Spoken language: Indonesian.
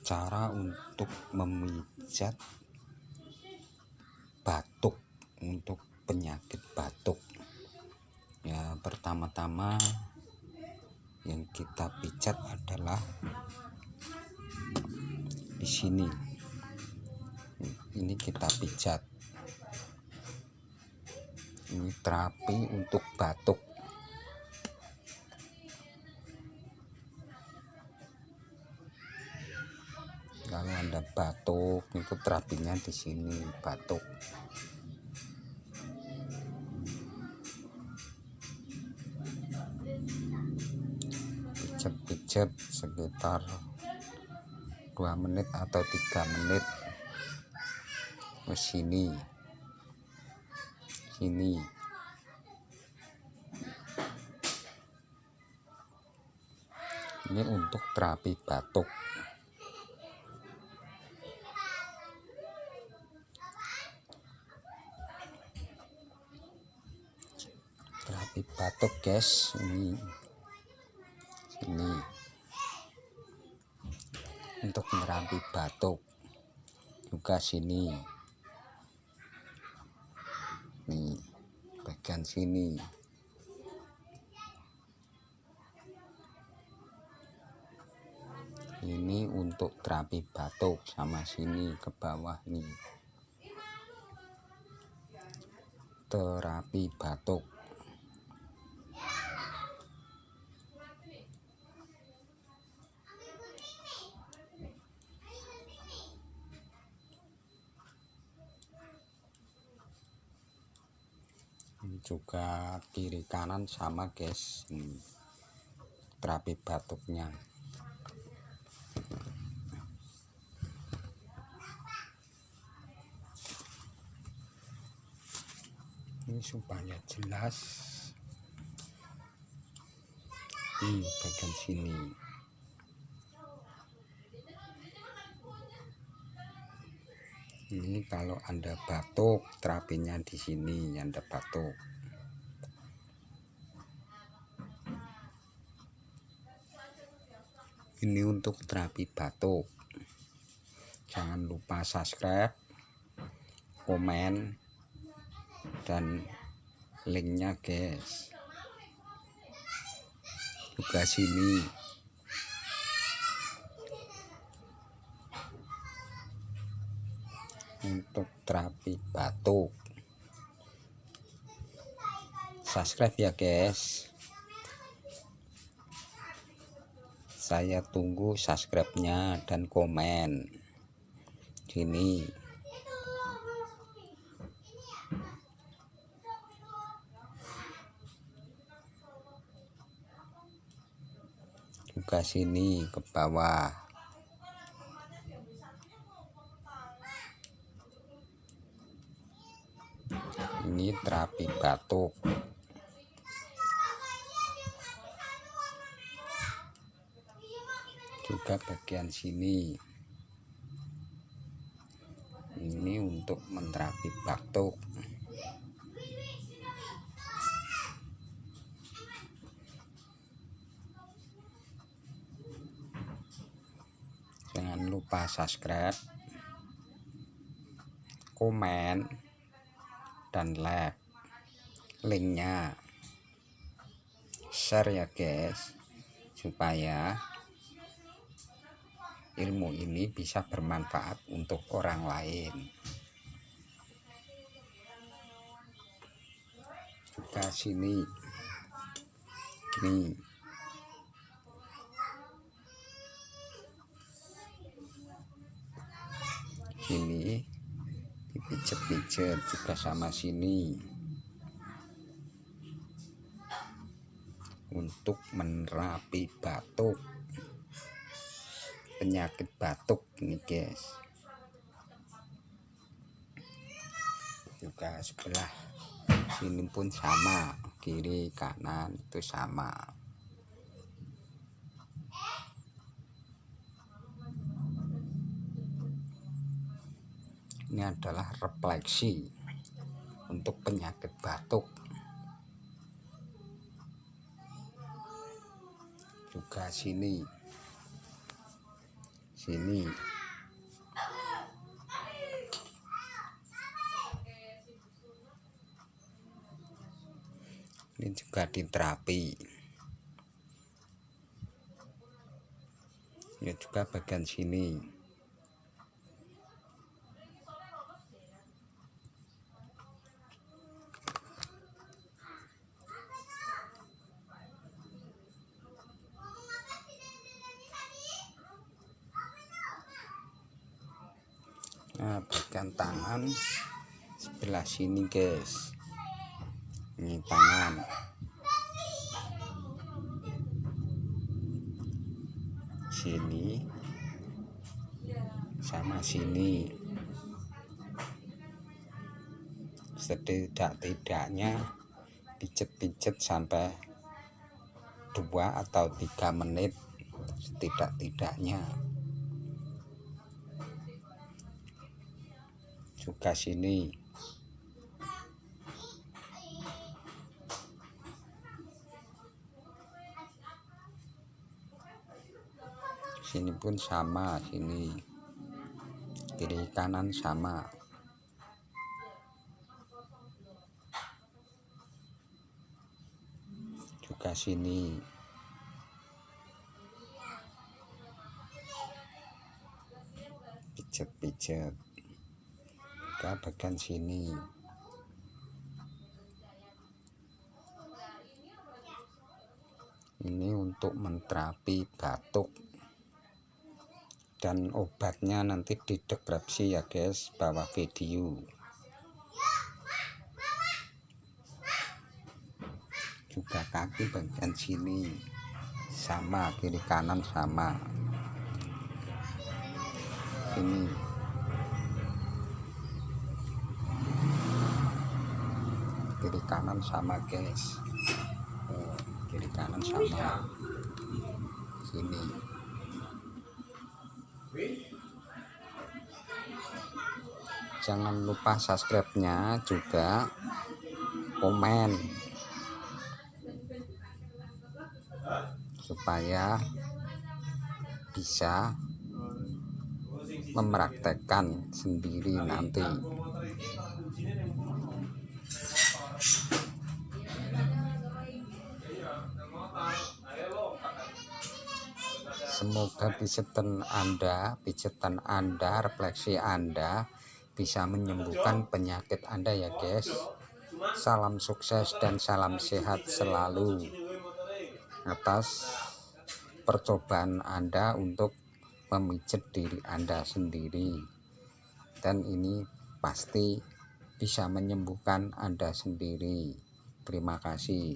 Cara untuk memijat batuk, untuk penyakit batuk ya, pertama-tama yang kita pijat adalah di sini. Ini kita pijat. Ini terapi untuk batuk. Kalau Anda batuk, itu terapinya di sini, batuk. Pijat-pijat sekitar 2 menit atau 3 menit ke sini. Ini untuk terapi batuk. Terapi batuk, guys. Ini untuk terapi batuk. Juga sini. Nih, bagian sini. Ini untuk terapi batuk, sama sini ke bawah nih. Terapi batuk. Ini juga kiri kanan sama, guys. Terapi batuknya. Ini supaya jelas. Ini bagian sini. Ini kalau Anda batuk, terapinya di sini. Anda batuk. Ini untuk terapi batuk. Jangan lupa subscribe, komen, dan linknya, guys. Juga sini. Untuk terapi batuk. Subscribe ya, guys. Saya tunggu subscribe-nya dan komen. Sini. Juga sini ke bawah. Ini terapi batuk. Juga bagian sini. Ini untuk menterapi batuk. Jangan lupa subscribe, komen, dan like. Linknya share ya, guys, supaya ilmu ini bisa bermanfaat untuk orang lain. Juga sini. Nih. Sini dipijat-pijat juga sama sini. Untuk menerapi batuk, penyakit batuk ini, guys. Juga sebelah sini pun sama, kiri kanan itu sama. Ini adalah refleksi untuk penyakit batuk. Juga sini sini. Ini juga diterapi. Ini juga bagian sini. Nah, bagian tangan sebelah sini guys, ini tangan sini sama sini. Setidak-tidaknya pijet-pijet sampai 2 atau 3 menit setidak-tidaknya. Juga sini. Sini pun sama, sini. Kiri kanan sama. Juga sini. Pijet-pijet. Juga bagian sini. Ini untuk menterapi batuk, dan obatnya nanti di deskripsi ya guys, bawah video. Juga kaki bagian sini sama, kiri kanan sama. Sini. Kiri kanan sama guys. Kiri kanan sama. Sini. Jangan lupa subscribe-nya, juga komen supaya bisa mempraktekkan sendiri nanti. Semoga pijetan Anda, refleksi Anda bisa menyembuhkan penyakit Anda ya guys. Salam sukses dan salam sehat selalu atas percobaan Anda untuk memijat diri Anda sendiri, dan ini pasti bisa menyembuhkan Anda sendiri. Terima kasih.